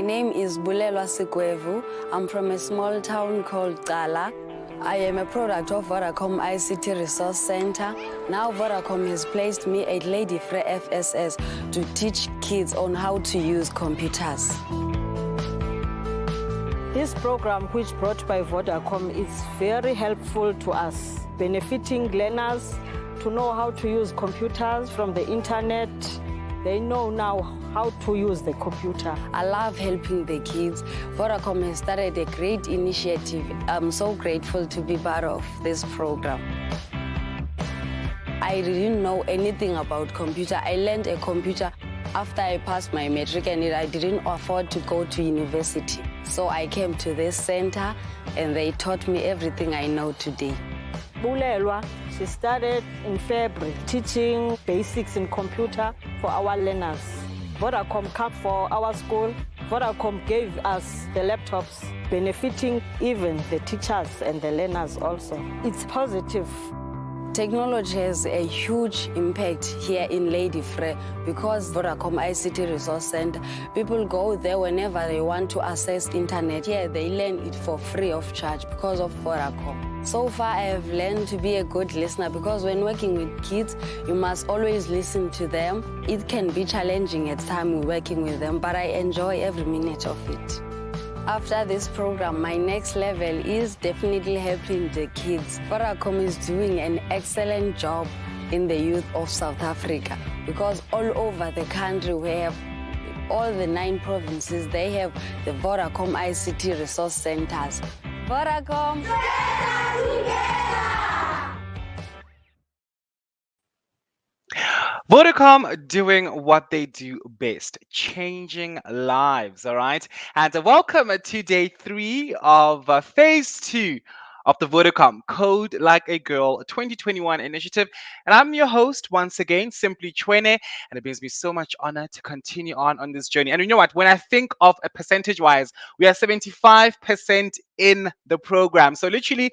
name is Bulelwa Sikwevu. I'm from a small town called Gala. I am a product of Vodacom ICT Resource Center. Now Vodacom has placed me at Lady Frey FSS to teach kids on how to use computers. This program, which brought by Vodacom, is very helpful to us, benefiting learners to know how to use computers from the internet. They know now how to use the computer. I love helping the kids. Vodacom has started a great initiative. I'm so grateful to be part of this program. I didn't know anything about computer. I learned a computer after I passed my matric and I didn't afford to go to university. So I came to this center and they taught me everything I know today. Bulelwa, she started in February teaching basics in computer for our learners. Vodacom came for our school. Vodacom gave us the laptops, benefiting even the teachers and the learners also. It's positive. Technology has a huge impact here in Lady Frey because Vodacom ICT Resource Center, people go there whenever they want to access internet. Here they learn it for free of charge because of Vodacom. So far I have learned to be a good listener because when working with kids, you must always listen to them. It can be challenging at times working with them, but I enjoy every minute of it. After this program, my next level is definitely helping the kids. Vodacom is doing an excellent job in the youth of South Africa because all over the country we have all the 9 provinces, they have the Vodacom ICT resource centers. Vodacom! Vodacom doing what they do best, changing lives, all right? And welcome to day 3 of phase 2 of the Vodacom Code Like a Girl 2021 initiative. And I'm your host once again, Simply Chwene, and it brings me so much honor to continue on this journey. And you know what? When I think of a percentage-wise, we are 75% in the program. So literally,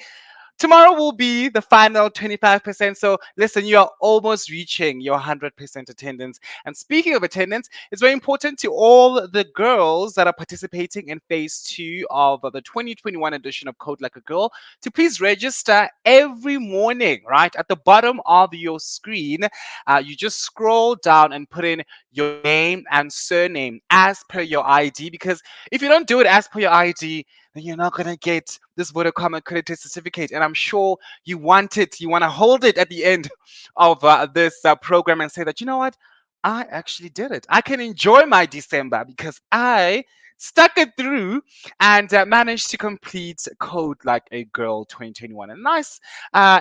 tomorrow will be the final 25%. So listen, you are almost reaching your 100% attendance. And speaking of attendance, it's very important to all the girls that are participating in phase 2 of the 2021 edition of Code Like a Girl to please register every morning, right? At the bottom of your screen, you just scroll down and put in your name and surname as per your ID. Because if you don't do it as per your ID, then you're not going to get this Vodacom accredited certificate. And I'm sure you want it. You want to hold it at the end of this program and say that, you know what? I actually did it. I can enjoy my December because I stuck it through and managed to complete Code Like a Girl 2021. A nice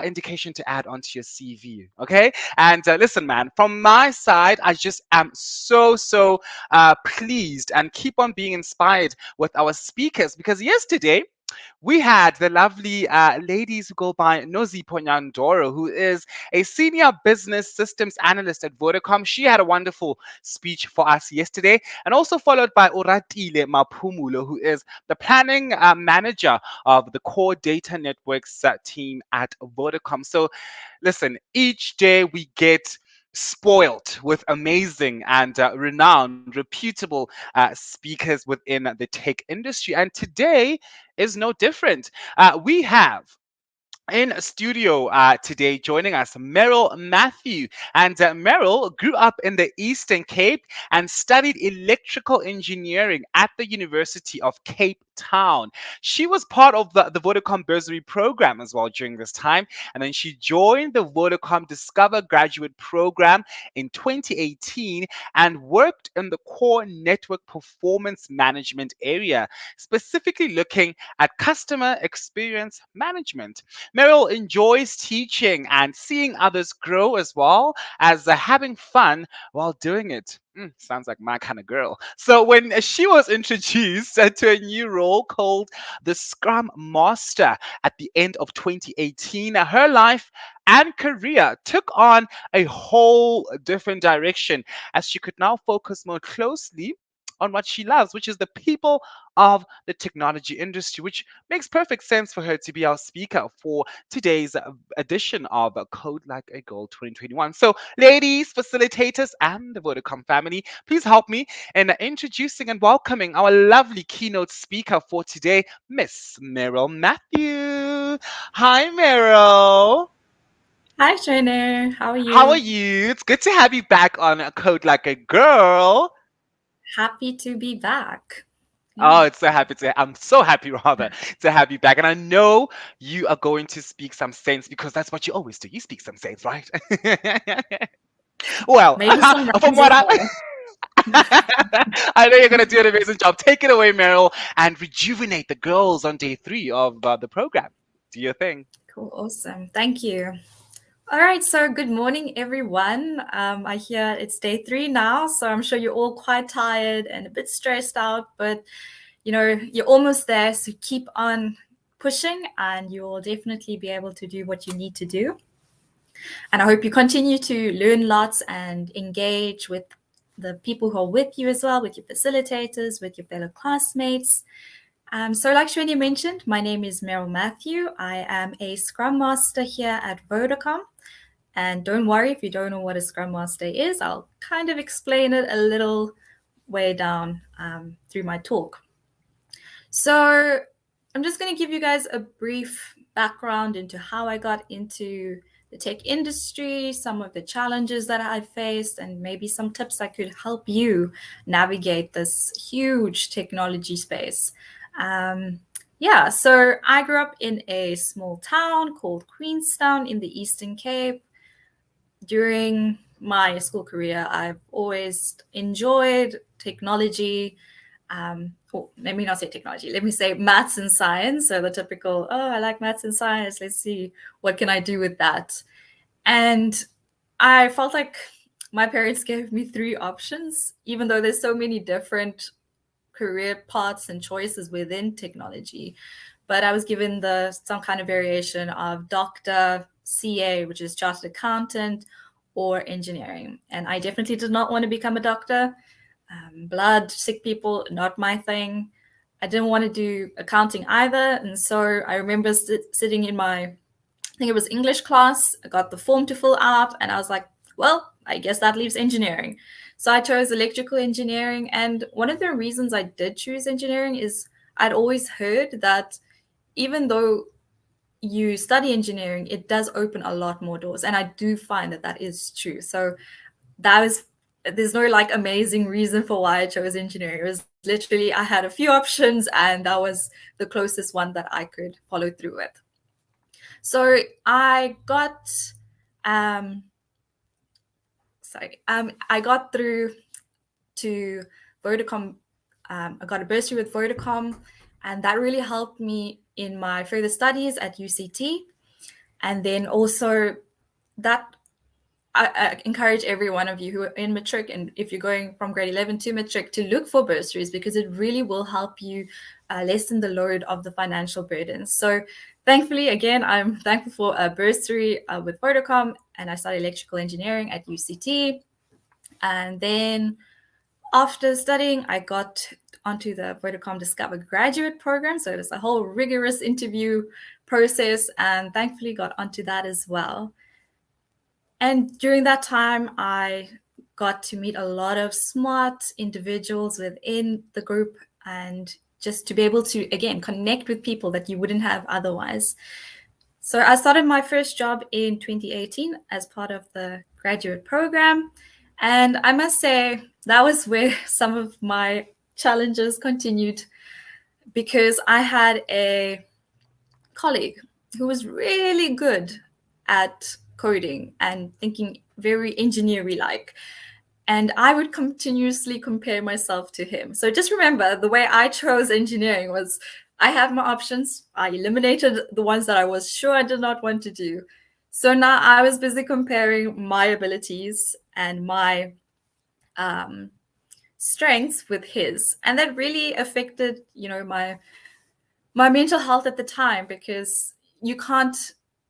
indication to add onto your CV. Okay. And listen, man, from my side, I just am so pleased and keep on being inspired with our speakers because yesterday we had the lovely ladies who go by Nozipho Nyandoro, who is a senior business systems analyst at Vodacom. She had a wonderful speech for us yesterday, and also followed by Oratile Maphumulo, who is the planning manager of the core data networks team at Vodacom. So, listen, each day we get spoiled with amazing and renowned, reputable speakers within the tech industry. And today is no different. We have in studio today joining us Meryl Matthew, and Meryl grew up in the Eastern Cape and studied electrical engineering at the University of Cape Town. She was part of the Vodacom bursary program as well during this time, and then she joined the Vodacom Discover graduate program in 2018 and worked in the core network performance management area, specifically looking at customer experience management. Meryl enjoys teaching and seeing others grow as well as having fun while doing it. Sounds like my kind of girl. So when she was introduced to a new role called the Scrum Master at the end of 2018, her life and career took on a whole different direction as she could now focus more closely on what she loves, which is the people of the technology industry, which makes perfect sense for her to be our speaker for today's edition of Code Like a Girl 2021. So, ladies, facilitators, and the Vodacom family, please help me in introducing and welcoming our lovely keynote speaker for today, Miss Meryl Matthew. Hi, Meryl. Hi, Trainer. How are How are you? you? It's good to have you back on Code Like a Girl. Happy to be back. Oh, Yeah. it's so happy to. I'm so happy, rather, to have you back. And I know you are going to speak some sense because that's what you always do. You speak some sense, right? Well, Maybe some from rhymes what as I, well. I know you're going to do an amazing job. Take it away, Meryl, and rejuvenate the girls on day 3 of the program. Do your thing. Cool. Awesome. Thank you. All right. So, good morning, everyone. I hear it's day 3 now. So, I'm sure you're all quite tired and a bit stressed out, but you're almost there. So, keep on pushing and you'll definitely be able to do what you need to do. And I hope you continue to learn lots and engage with the people who are with you as well, with your facilitators, with your fellow classmates. So like Shweni mentioned, my name is Meryl Matthew. I am a Scrum Master here at Vodacom. And don't worry if you don't know what a Scrum Master is, I'll kind of explain it a little way down through my talk. So I'm just going to give you guys a brief background into how I got into the tech industry, some of the challenges that I faced, and maybe some tips that could help you navigate this huge technology space. So I grew up in a small town called Queenstown in the Eastern Cape. During my school career, I've always enjoyed technology. Let me not say technology, let me say maths and science. So the typical, oh, I like maths and science. Let's see, what can I do with that? And I felt like my parents gave me 3 options, even though there's so many different career paths and choices within technology. But I was given some kind of variation of doctor, CA, which is chartered accountant, or engineering. And I definitely did not want to become a doctor. Blood, sick people, not my thing. I didn't want to do accounting either. And so I remember sitting in my, I think it was English class, I got the form to fill out, and I was like, well, I guess that leaves engineering. So I chose electrical engineering. And one of the reasons I did choose engineering is I'd always heard that even though you study engineering, it does open a lot more doors. And I do find that that is true. So there's no like amazing reason for why I chose engineering. It was literally, I had a few options and that was the closest one that I could follow through with. So I got, I got through to Vodacom. I got a bursary with Vodacom, and that really helped me in my further studies at UCT. And then also that I encourage every one of you who are in matric, and if you're going from grade 11 to matric, to look for bursaries because it really will help you lessen the load of the financial burdens. So thankfully, again, I'm thankful for a bursary with Vodacom, and I studied electrical engineering at UCT. And then after studying, I got onto the Vodacom Discover graduate program. So it was a whole rigorous interview process, and thankfully got onto that as well. And during that time, I got to meet a lot of smart individuals within the group and just to be able to, again, connect with people that you wouldn't have otherwise. So I started my first job in 2018 as part of the graduate program. And I must say, that was where some of my challenges continued because I had a colleague who was really good at coding and thinking very engineering like. And I would continuously compare myself to him. So just remember, the way I chose engineering was I had my options. I eliminated the ones that I was sure I did not want to do. So now I was busy comparing my abilities and my strengths with his. And that really affected, my mental health at the time, because you can't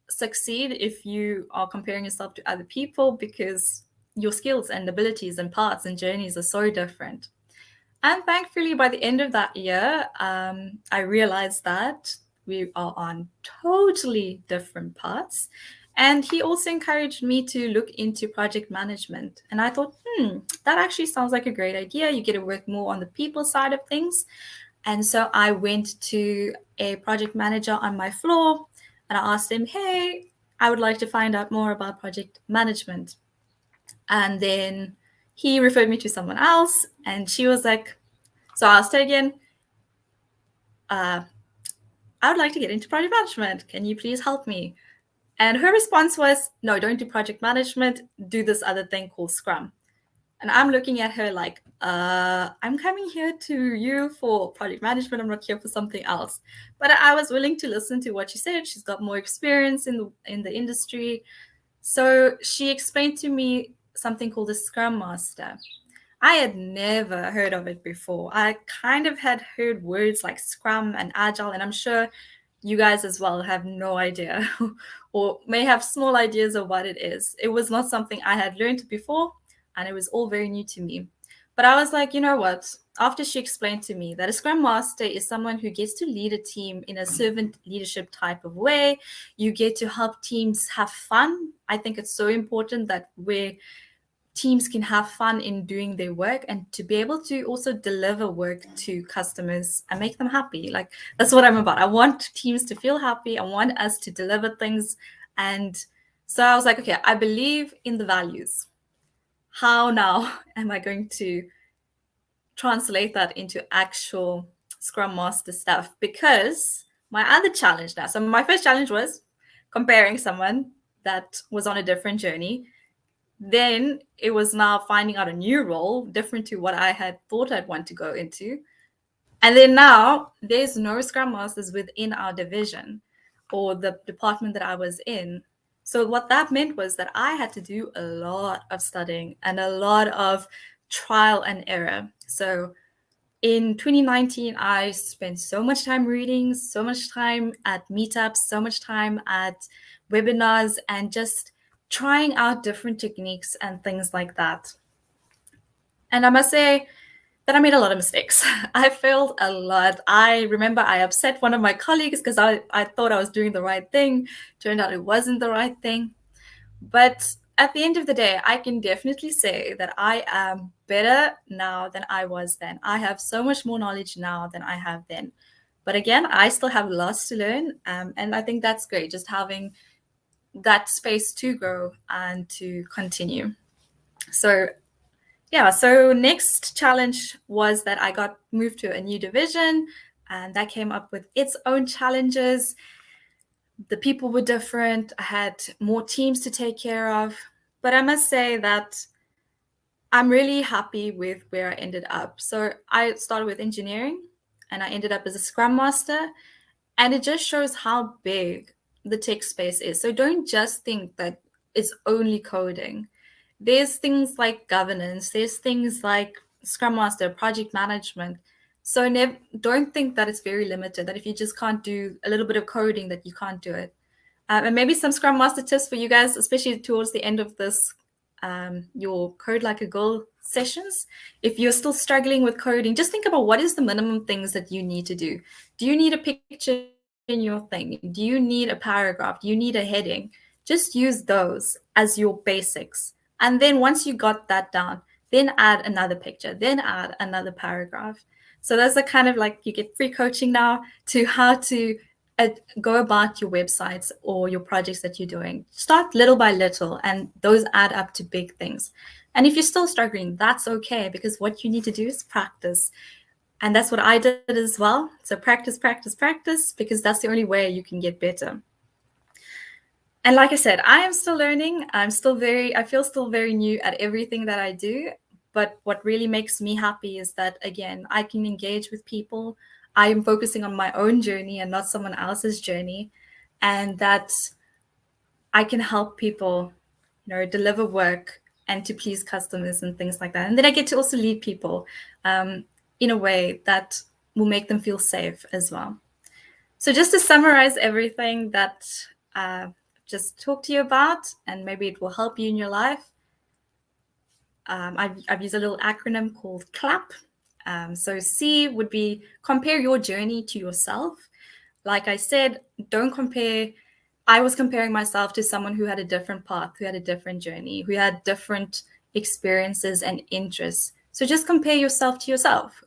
succeed if you are comparing yourself to other people because your skills and abilities and paths and journeys are so different. And thankfully, by the end of that year, I realized that we are on totally different paths. And he also encouraged me to look into project management. And I thought, that actually sounds like a great idea. You get to work more on the people side of things. And so I went to a project manager on my floor and I asked him, hey, I would like to find out more about project management. And then he referred me to someone else, and she was like, so I asked her again, I would like to get into project management. Can you please help me? And her response was, no, don't do project management. Do this other thing called Scrum. And I'm looking at her like, I'm coming here to you for project management. I'm not here for something else. But I was willing to listen to what she said. She's got more experience in the industry. So she explained to me something called a Scrum Master. I had never heard of it before. I kind of had heard words like Scrum and Agile, and I'm sure you guys as well have no idea or may have small ideas of what it is. It was not something I had learned before, and it was all very new to me. But I was like, you know what? After she explained to me that a Scrum Master is someone who gets to lead a team in a servant leadership type of way, you get to help teams have fun. I think it's so important that where teams can have fun in doing their work and to be able to also deliver work to customers and make them happy. Like, that's what I'm about. I want teams to feel happy. I want us to deliver things. And so I was like, okay, I believe in the values. How now am I going to translate that into actual Scrum Master stuff? Because my other challenge now, so my first challenge was comparing someone that was on a different journey. Then it was now finding out a new role, different to what I had thought I'd want to go into. And then now there's no Scrum Masters within our division or the department that I was in. So what that meant was that I had to do a lot of studying and a lot of trial and error. So in 2019, I spent so much time reading, so much time at meetups, so much time at webinars, and just trying out different techniques and things like that. And I must say that I made a lot of mistakes. I failed a lot. I remember I upset one of my colleagues because I thought I was doing the right thing. Turned out it wasn't the right thing. But at the end of the day, I can definitely say that I am better now than I was then. I have so much more knowledge now than I have then. But again, I still have lots to learn. And I think that's great, just having that space to grow and to continue. So yeah, so next challenge was that I got moved to a new division, and that came up with its own challenges. The people were different. I had more teams to take care of. But I must say that I'm really happy with where I ended up. So I started with engineering and I ended up as a Scrum Master. And it just shows how big the tech space is. So don't just think that it's only coding. There's things like governance, there's things like Scrum Master, project management. So don't think that it's very limited, that if you just can't do a little bit of coding, that you can't do it. And maybe some Scrum Master tips for you guys, especially towards the end of this, your Code Like a Girl sessions. If you're still struggling with coding, just think about what is the minimum things that you need to do. Do you need a picture in your thing? Do you need a paragraph? Do you need a heading? Just use those as your basics. And then once you got that down, then add another picture, then add another paragraph. So those are kind of like, you get free coaching now to how to go about your websites or your projects that you're doing. Start little by little, and those add up to big things. And if you're still struggling, that's okay, because what you need to do is practice. And that's what I did as well. So practice, practice, practice, because that's the only way you can get better. And like I said, I am still learning. I feel still very new at everything that I do. But what really makes me happy is that, again, I can engage with people. I am focusing on my own journey and not someone else's journey. And that I can help people, deliver work and to please customers and things like that. And then I get to also lead people in a way that will make them feel safe as well. So just to summarize everything that just talked to you about, and maybe it will help you in your life. I've used a little acronym called CLAP. So C would be compare your journey to yourself. Like I said, don't compare. I was comparing myself to someone who had a different path, who had a different journey, who had different experiences and interests. So just compare yourself to yourself.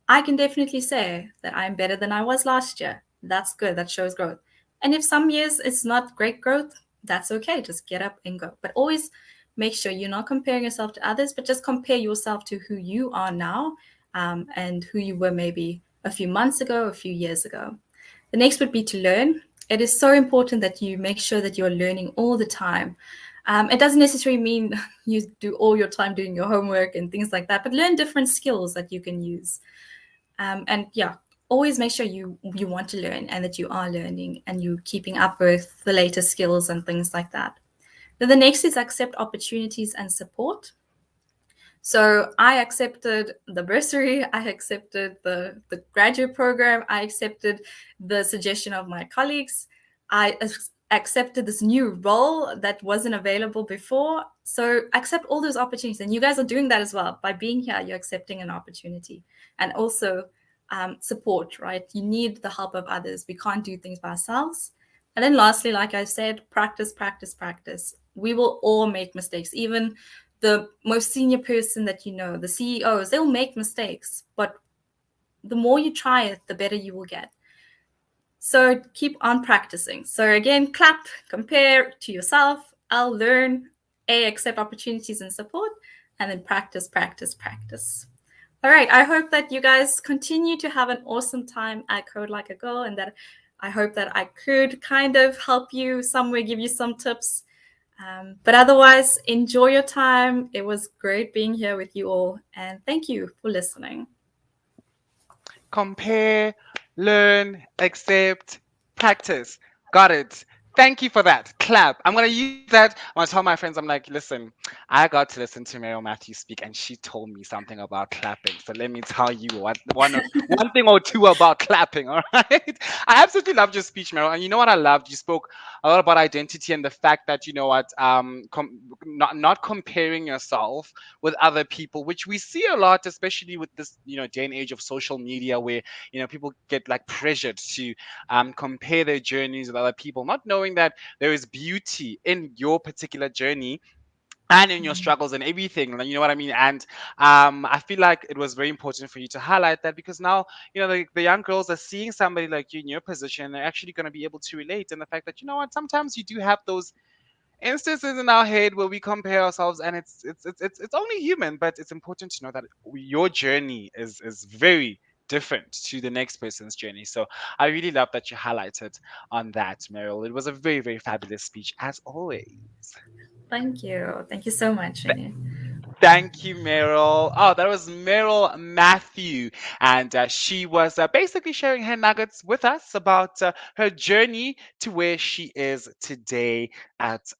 I can definitely say that I'm better than I was last year. That's good. That shows growth. And if some years it's not great growth, that's okay. Just get up and go. But always make sure you're not comparing yourself to others, but just compare yourself to who you are now, and who you were maybe a few months ago, a few years ago. The next would be to learn. It is so important that you make sure that you're learning all the time. It doesn't necessarily mean you do all your time doing your homework and things like that, but learn different skills that you can use. And yeah, always make sure you want to learn and that you are learning and you keeping up with the latest skills and things like that. Then the next is accept opportunities and support. So I accepted the bursary, I accepted the graduate program, I accepted the suggestion of my colleagues, I accepted this new role that wasn't available before. So accept all those opportunities. And you guys are doing that as well. By being here, you're accepting an opportunity. And also support, right? You need the help of others. We can't do things by ourselves. And then lastly, like I said, practice, practice, practice. We will all make mistakes. Even the most senior person that you know, the CEOs, they'll make mistakes, but the more you try it, the better you will get. So keep on practicing. So again, clap, compare to yourself. I'll learn, accept opportunities and support, and then practice, practice, practice. All right, I hope that you guys continue to have an awesome time at Code Like a Girl, and that I hope that I could kind of help you somewhere, give you some tips. But otherwise, enjoy your time. It was great being here with you all, and thank you for listening. Compare, learn, accept, practice. Got it. Thank you for that. Clap. I'm gonna use that. I'm gonna tell my friends. I'm like, listen, I got to listen to Meryl Matthews speak, and she told me something about clapping. So let me tell you one thing or two about clapping. All right. I absolutely loved your speech, Meryl. And you know what I loved? You spoke a lot about identity and the fact that you know what, not comparing yourself with other people, which we see a lot, especially with this day and age of social media, where people get like pressured to compare their journeys with other people, not knowing that there is beauty in your particular journey and in your struggles and everything, you know what I mean? And I feel like it was very important for you to highlight that, because now the young girls are seeing somebody like you in your position, and they're actually going to be able to relate. And the fact that, you know what, sometimes you do have those instances in our head where we compare ourselves, and it's only human, but it's important to know that your journey is very different to the next person's journey. So I really love that you highlighted on that, Meryl. It was a very, very fabulous speech as always. Thank you. Thank you so much, Renee. Thank you, Meryl. Oh, that was Meryl Matthew. And she was basically sharing her nuggets with us about her journey to where she is today at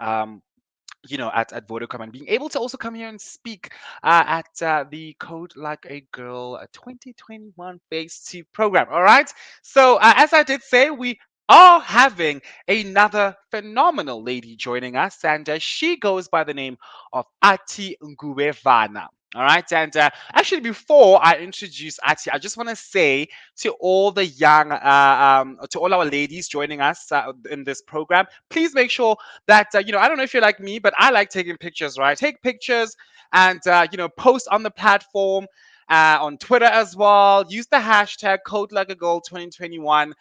at Vodacom, and being able to also come here and speak at the Code Like a Girl 2021 Phase 2 program. All right. So as I did say, we are having another phenomenal lady joining us, and she goes by the name of Ati Ngubevana. All right. And actually, before I introduce Ati, I just want to say to all the young, to all our ladies joining us in this program, please make sure that I don't know if you're like me, but I like taking pictures, right? Take pictures and post on the platform, on Twitter as well. Use the hashtag Code Like a Girl 2021.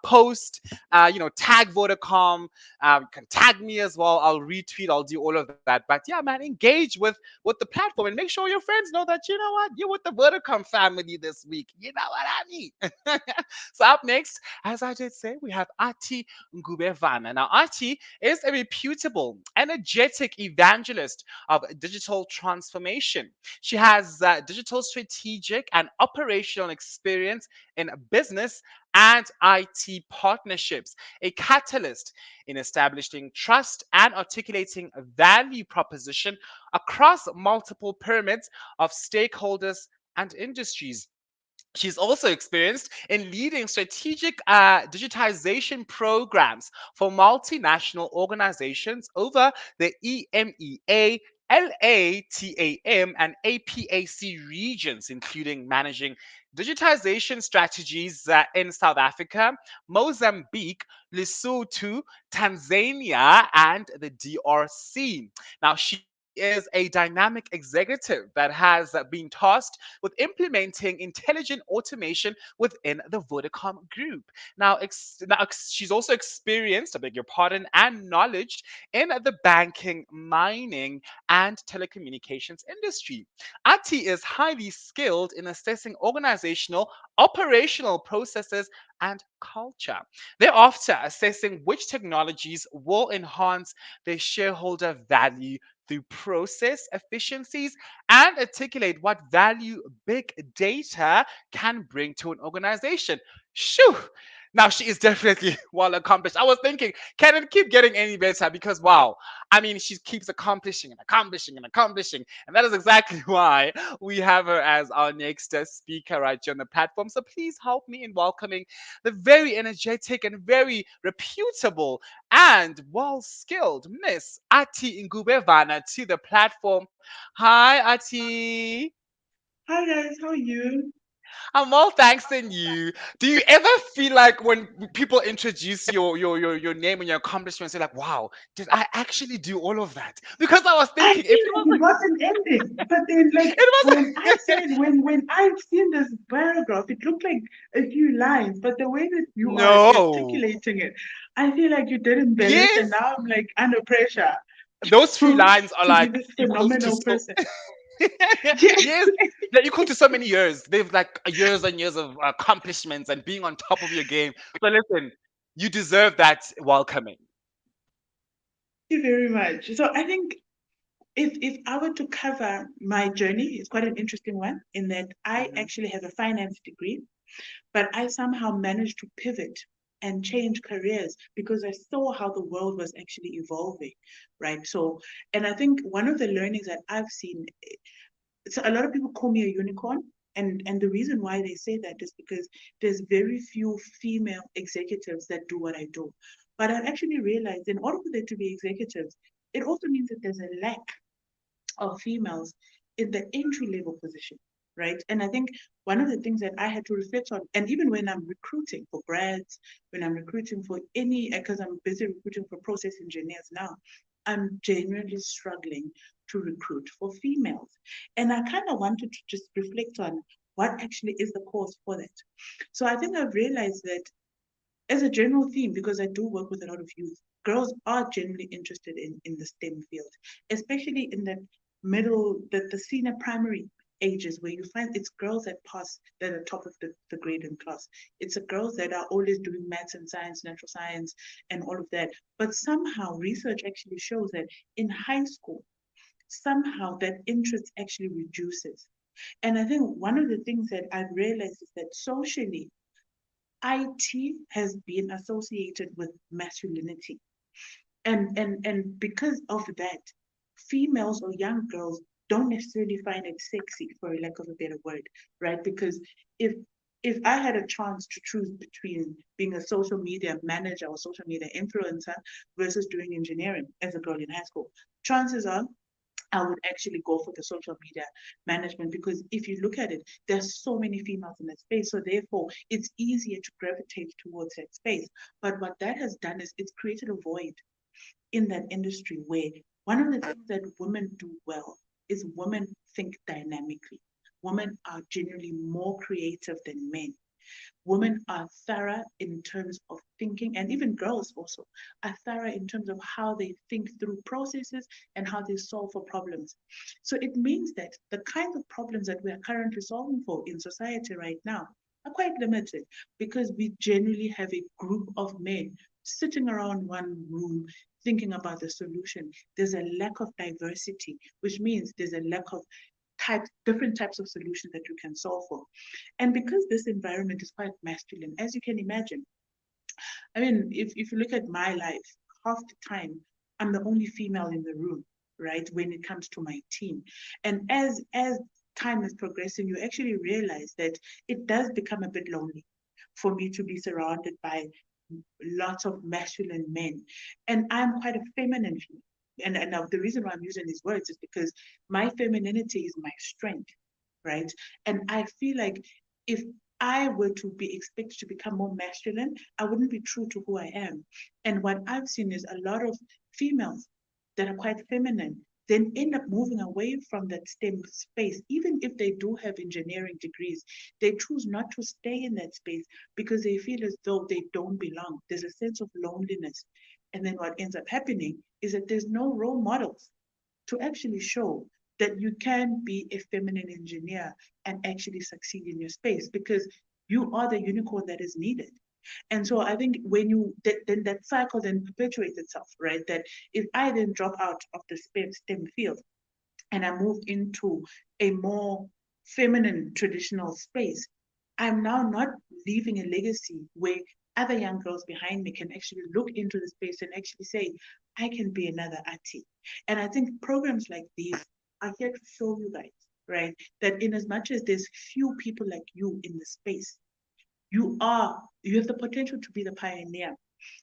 Post, tag Vodacom. You can tag me as well. I'll retweet. I'll do all of that. But yeah, man, engage with the platform, and make sure your friends know that you know what, you're with the Vodacom family this week. You know what I mean? So up next, as I did say, we have Ati Ngubevana. Now, Ati is a reputable, energetic evangelist of digital transformation. She has digital strategic and operational experience in business and IT partnerships, a catalyst in establishing trust and articulating a value proposition across multiple pyramids of stakeholders and industries. She's also experienced in leading strategic digitization programs for multinational organizations over the EMEA LATAM and APAC regions, including managing digitization strategies in South Africa, Mozambique, Lesotho, Tanzania, and the DRC. Now, she is a dynamic executive that has been tasked with implementing intelligent automation within the Vodacom group. She's also experienced, I beg your pardon, and knowledge in the banking, mining, and telecommunications industry. Ati is highly skilled in assessing organizational, operational processes, and culture. Thereafter, assessing which technologies will enhance their shareholder value through process efficiencies and articulate what value big data can bring to an organization. Shoo! Now she is definitely well accomplished. I was thinking, can it keep getting any better? Because wow, I mean, she keeps accomplishing and accomplishing and accomplishing, and that is exactly why we have her as our next speaker right here on the platform. So please help me in welcoming the very energetic and very reputable and well skilled Miss Ati Ngubevana to the platform. Hi, Ati. Hi guys, how are you? I'm well, thanks to you. Do you ever feel like when people introduce your name and your accomplishments, you're like, wow, did I actually do all of that? Because I was I thinking, if feel it was like it wasn't ending, but then like it was when I said when I've seen this paragraph, it looked like a few lines, but the way that you are no, articulating it, I feel like you didn't embellish, and yes, now I'm like under pressure those few to lines are be like this equal to phenomenal so. person. Yeah. Yes, they're equal to so many years. They've like years and years of accomplishments and being on top of your game. So listen, you deserve that welcoming. Thank you very much. So I think if I were to cover my journey, it's quite an interesting one in that I Mhm. actually have a finance degree, but I somehow managed to pivot and change careers because I saw how the world was actually evolving, right? So, and I think one of the learnings that I've seen, so a lot of people call me a unicorn. And the reason why they say that is because there's very few female executives that do what I do. But I've actually realized in order for there to be executives, it also means that there's a lack of females in the entry level position, right? And I think one of the things that I had to reflect on, and even when I'm recruiting for grads, when I'm recruiting for any, because I'm busy recruiting for process engineers now, I'm genuinely struggling to recruit for females. And I kind of wanted to just reflect on what actually is the cause for that. So I think I've realized that as a general theme, because I do work with a lot of youth, girls are generally interested in the STEM field, especially in the senior primary ages where you find it's girls that pass that are top of the grade in class. It's the girls that are always doing maths and science, natural science, and all of that. But somehow research actually shows that in high school, somehow that interest actually reduces. And I think one of the things that I've realized is that socially, IT has been associated with masculinity. And because of that, females or young girls don't necessarily find it sexy, for a lack of a better word, right? Because if if I had a chance to choose between being a social media manager or social media influencer versus doing engineering as a girl in high school, chances are I would actually go for the social media management because if you look at it, there's so many females in that space. So therefore, it's easier to gravitate towards that space. But what that has done is it's created a void in that industry where one of the things that women do well is women think dynamically. Women are generally more creative than men. Women are thorough in terms of thinking, and even girls also are thorough in terms of how they think through processes and how they solve for problems. So it means that the kinds of problems that we are currently solving for in society right now are quite limited because we generally have a group of men sitting around one room thinking about the solution. There's a lack of diversity, which means there's a lack of different types of solutions that you can solve for. And because this environment is quite masculine, as you can imagine, I mean, if you look at my life, half the time I'm the only female in the room, right? When it comes to my team. And as time is progressing, you actually realize that it does become a bit lonely for me to be surrounded by lots of masculine men. And I'm quite a feminine female. and now the reason why I'm using these words is because my femininity is my strength, right? And I feel like if I were to be expected to become more masculine, I wouldn't be true to who I am. And what I've seen is a lot of females that are quite feminine then end up moving away from that STEM space. Even if they do have engineering degrees, they choose not to stay in that space because they feel as though they don't belong. There's a sense of loneliness. And then what ends up happening is that there's no role models to actually show that you can be a feminine engineer and actually succeed in your space because you are the unicorn that is needed. And so I think when you then that cycle then perpetuates itself, right? That if I then drop out of the STEM field and I move into a more feminine traditional space, I'm now not leaving a legacy where other young girls behind me can actually look into the space and actually say, I can be another Ati. And I think programs like these are here to show you guys, right? That in as much as there's few people like you in the space, you have the potential to be the pioneer,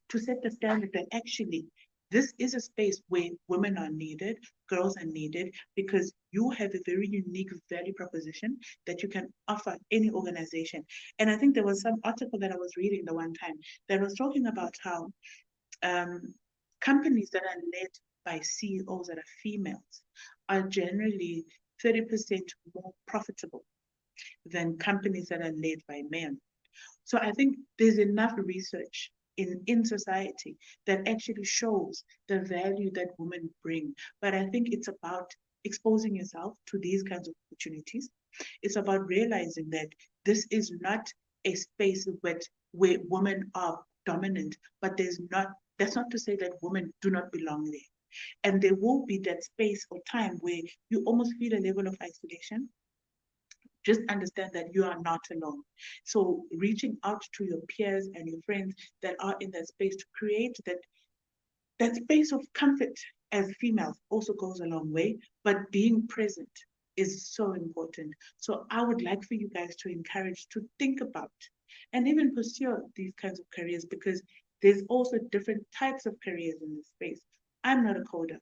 to set the standard that actually this is a space where women are needed, girls are needed, because you have a very unique value proposition that you can offer any organization. And I think there was some article that I was reading the one time that was talking about how companies that are led by CEOs that are females are generally 30% more profitable than companies that are led by men. So I think there's enough research in society that actually shows the value that women bring. But I think it's about exposing yourself to these kinds of opportunities. It's about realizing that this is not a space where women are dominant, but that's not to say that women do not belong there. And there will be that space or time where you almost feel a level of isolation. Just understand that you are not alone. So reaching out to your peers and your friends that are in that space to create that space of comfort as females also goes a long way, but being present is so important. So I would like for you guys to encourage to think about and even pursue these kinds of careers because there's also different types of careers in this space. I'm not a coder.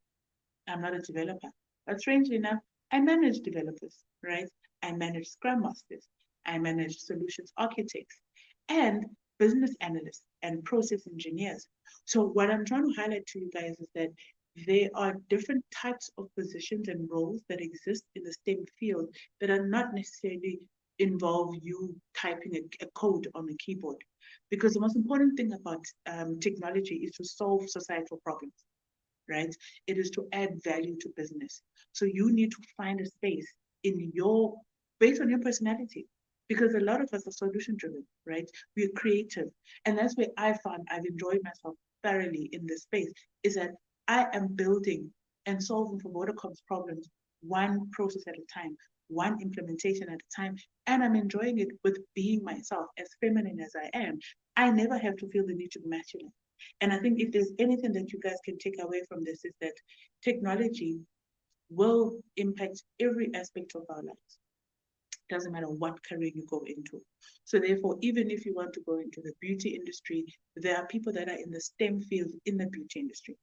I'm not a developer. But strangely enough, I manage developers, right? I manage Scrum Masters. I manage solutions architects and business analysts and process engineers. So what I'm trying to highlight to you guys is that there are different types of positions and roles that exist in the STEM field that are not necessarily involve you typing a code on a keyboard. Because the most important thing about technology is to solve societal problems, right? It is to add value to business. So you need to find a space based on your personality, because a lot of us are solution driven, right? We're creative. And that's where I found I've enjoyed myself thoroughly in this space, is that I am building and solving for Vodacom's problems one process at a time, one implementation at a time. And I'm enjoying it with being myself, as feminine as I am. I never have to feel the need to be masculine. And I think if there's anything that you guys can take away from this is that technology will impact every aspect of our lives. Doesn't matter what career you go into. So therefore, even if you want to go into the beauty industry, there are people that are in the STEM field in the beauty industry.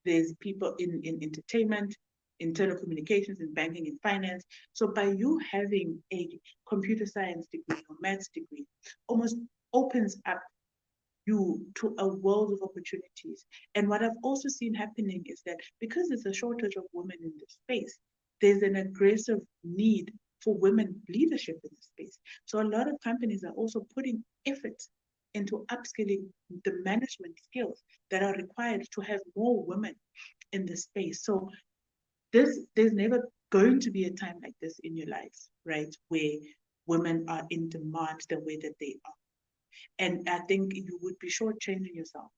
There's people in entertainment, in telecommunications, in banking, in finance. So by you having a computer science degree or maths degree, almost opens up you to a world of opportunities. And what I've also seen happening is that because there's a shortage of women in this space, there's an aggressive need for women leadership in the space. So a lot of companies are also putting effort into upskilling the management skills that are required to have more women in the space. So there's never going to be a time like this in your lives, right, where women are in demand the way that they are. And I think you would be shortchanging yourself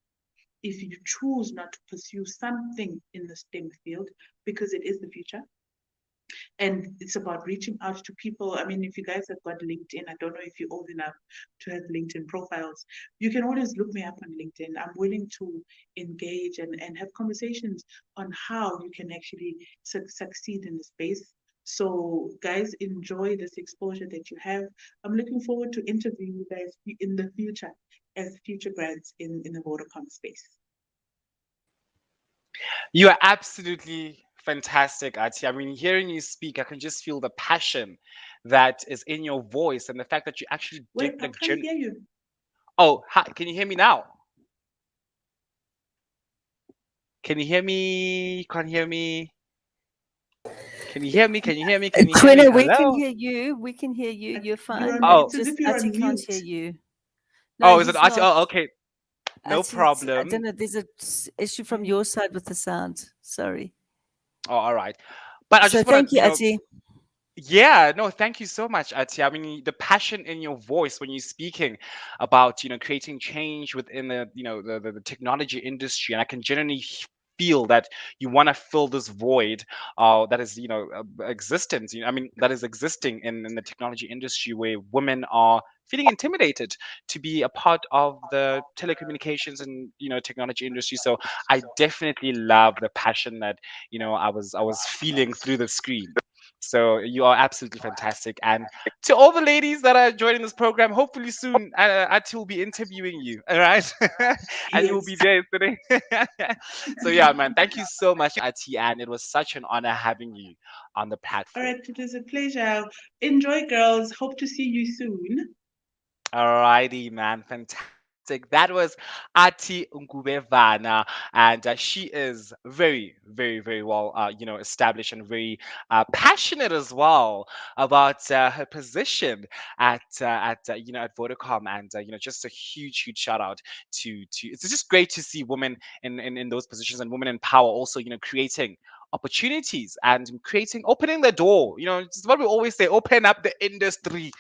if you choose not to pursue something in the STEM field, because it is the future. And it's about reaching out to people. I mean, if you guys have got LinkedIn, I don't know if you're old enough to have LinkedIn profiles, you can always look me up on LinkedIn. I'm willing to engage and have conversations on how you can actually succeed in the space. So guys, enjoy this exposure that you have. I'm looking forward to interviewing you guys in the future as future grads in the Vodacom space. You are absolutely fantastic, Ati. I mean, hearing you speak, I can just feel the passion that is in your voice and the fact that you actually did Wait, I like can't hear you. Oh, hi, can you hear me now? Can you hear me? Can't hear me? Can you hear me? Can you hear me? Can you hear me? Quina, we can Hello? hear you. We can hear you. You're You're fine. on, Oh, it's as Just if you're Ati on can't hear mute. you. No, oh, is it he's Ati? not. Oh, okay. No Ati, I don't problem. know. There's a issue from Mm. your side with the sound. Sorry. Oh, all right. But I So just want thank to, you, Ati. yeah, no, thank you so much, Ati. I mean, the passion in your voice when you're speaking about, creating change within the technology industry, and I can genuinely feel that you want to fill this void that is, existence. I mean, that is existing in the technology industry where women are feeling intimidated to be a part of the telecommunications and technology industry. So I definitely love the passion that I was feeling through the screen. So you are absolutely fantastic. And to all the ladies that are joining this program, hopefully soon Ati will be interviewing you. All right. And you will Yes. be there today. So yeah, man, thank you so much, Ati. And it was such an honor having you on the All platform. right, it was a pleasure. Enjoy, girls. Hope to see you soon. Alrighty, man. Fantastic. That was Ati Ngubevana, and she is very, very, very well, established and very passionate as well about her position at Vodacom, and just a huge, huge shout out to. It's just great to see women in those positions and women in power also, creating opportunities and opening the door. It's what we always say: open up the industry.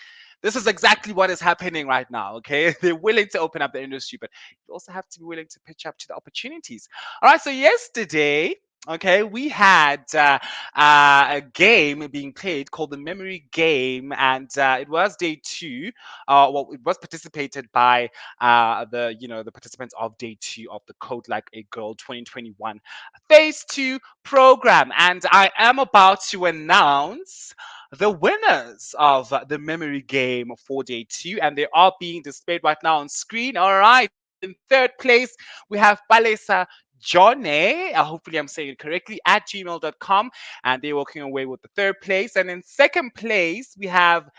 This is exactly what is happening right now. Okay, they're willing to open up the industry, but you also have to be willing to pitch up to the opportunities. All right, so yesterday, okay, we had a game being played called the memory game, and it was day two. Well, it was participated by the participants of day two of the Code Like a Girl 2021 phase two program, and I am about to announce the winners of the memory game for day two, and they are being displayed right now on screen. All right. In third place, we have Palesa Johnny. Hopefully, I'm saying it correctly at gmail.com, and they're walking away with the third place. And in second place, we have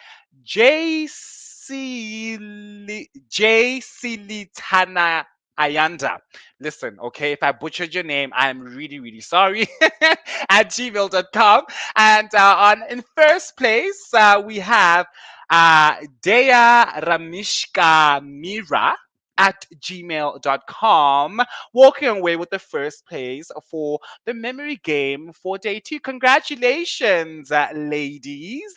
JC Litana Ayanda. Listen, okay, if I butchered your name, I'm really, really sorry at gmail.com. And in first place, we have Dea Ramishka Mira at gmail.com, walking away with the first place for the memory game for day two. Congratulations, ladies.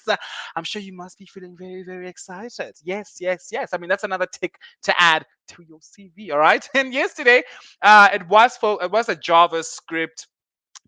I'm sure you must be feeling very, very excited. Yes, yes, yes. I mean, that's another tick to add to your CV. All right. And yesterday, it was a JavaScript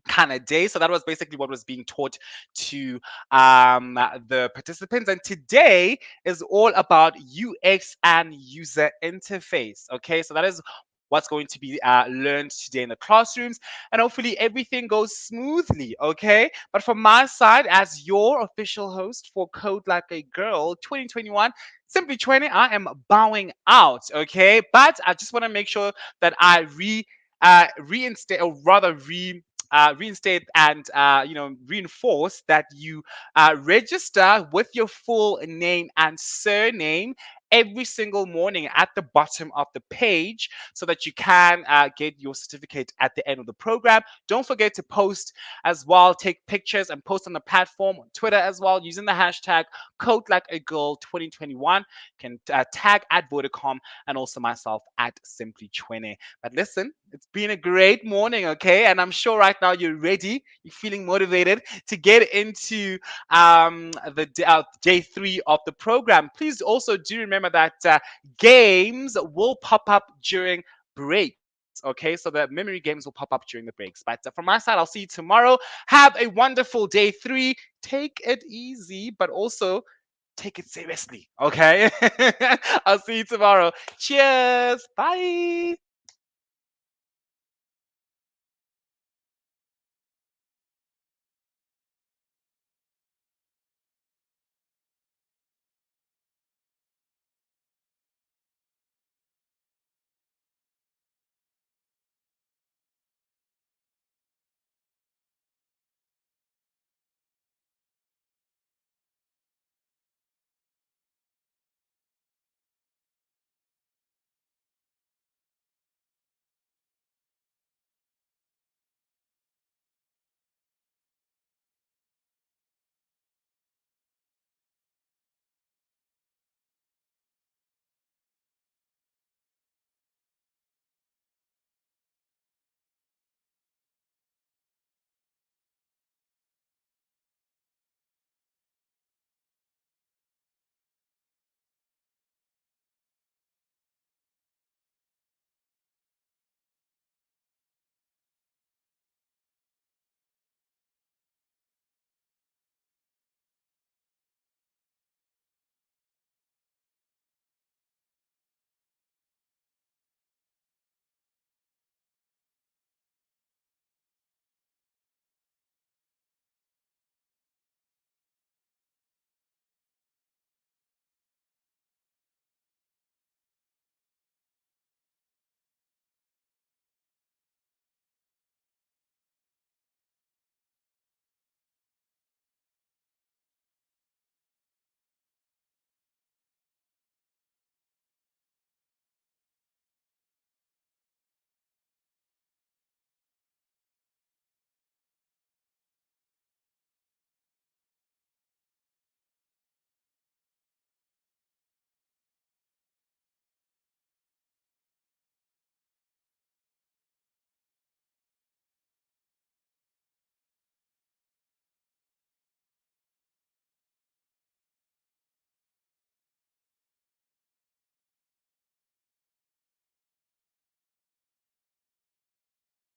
kind of day. So that was basically what was being taught to the participants. And today is all about UX and user interface. Okay, so that is what's going to be learned today in the classrooms, and hopefully everything goes smoothly. Okay, but from my side, as your official host for Code Like a Girl 2021, Simply 20, I am bowing out. Okay, but I just want to make sure that I reinstate, or rather reinstate and reinforce that you register with your full name and surname every single morning at the bottom of the page, so that you can get your certificate at the end of the program. Don't forget to post as well, take pictures and post on the platform on Twitter as well using the hashtag Code Like a Girl 2021. Can tag at Vodacom and also myself at Simply20. But listen, it's been a great morning, okay? And I'm sure right now you're ready, you're feeling motivated to get into day three of the program. Please also do remember that games will pop up during breaks. Okay, so the memory games will pop up during the breaks. But from my side, I'll see you tomorrow. Have a wonderful day three. Take it easy, but also take it seriously. Okay, I'll see you tomorrow. Cheers. Bye.